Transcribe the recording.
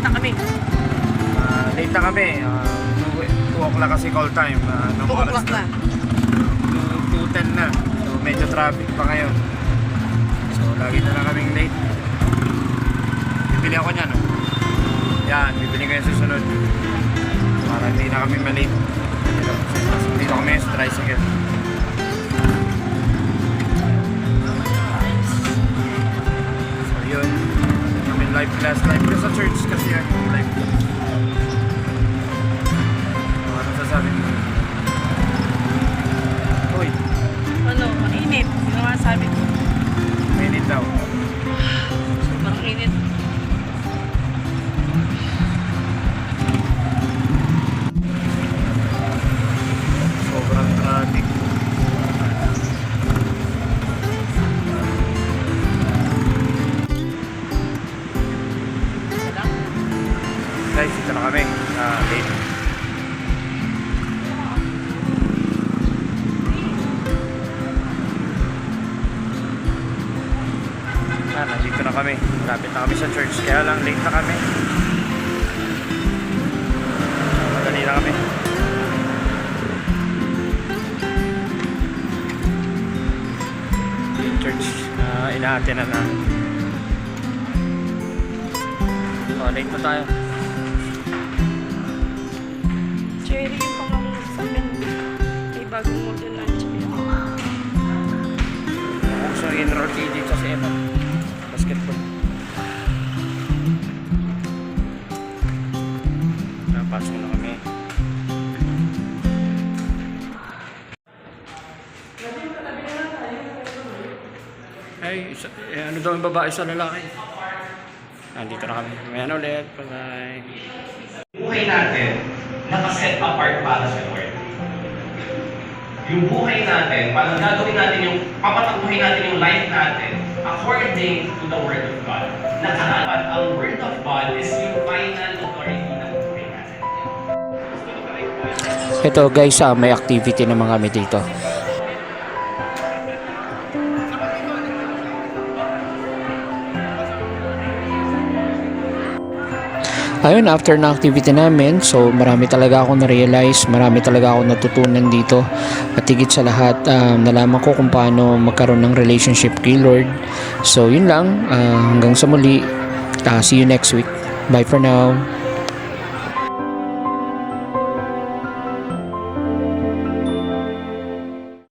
na kami. Late na kami. 2 o'clock kasi call time. 2 o'clock na. 2:10 na. So medyo traffic pa ngayon. So lagi na lang kaming late. Bibili ako niyan. Yan, bibili ko yung susunod. Para hindi na kami malate. Dito kami sa tricycle. So yun. Kami live class. Live class sa church kasi yan. Live class. Ano sasabi mo? Uy, Ano, mainit. Sino nga sabi ko? mainit daw. Sobrang init. Sobrang traffic. Isa lang. Guys, dito na kami. Late. Nandito na kami. Malapit na kami sa church. Kaya lang late na kami. Madali na kami. Yung church, inaate na na. So, late na tayo. Cherry yung pangalan sa akin. May bagong model ng cherry. So, enroll kayo dito sa EMA. Basketball. Napasok na kami. Ay, ano daw yung babae sa lalaki? Nandito na kami. Ngayon ulit. Bye-bye. Buhay natin, nakaset apart para sa Lord. Yung buhay natin, parang gagawin natin yung, papatakbuhin natin yung life natin according to the Word of God. Nakarapat, ang Word of God is yung final authority ng buhay natin. Ito guys, may activity naman kami dito. Ayun, after na activity namin, so marami talaga ako na-realize, marami talaga ako natutunan dito. At higit sa lahat, nalaman ko kung paano magkaroon ng relationship kay Lord. So yun lang, hanggang sa muli, see you next week. Bye for now.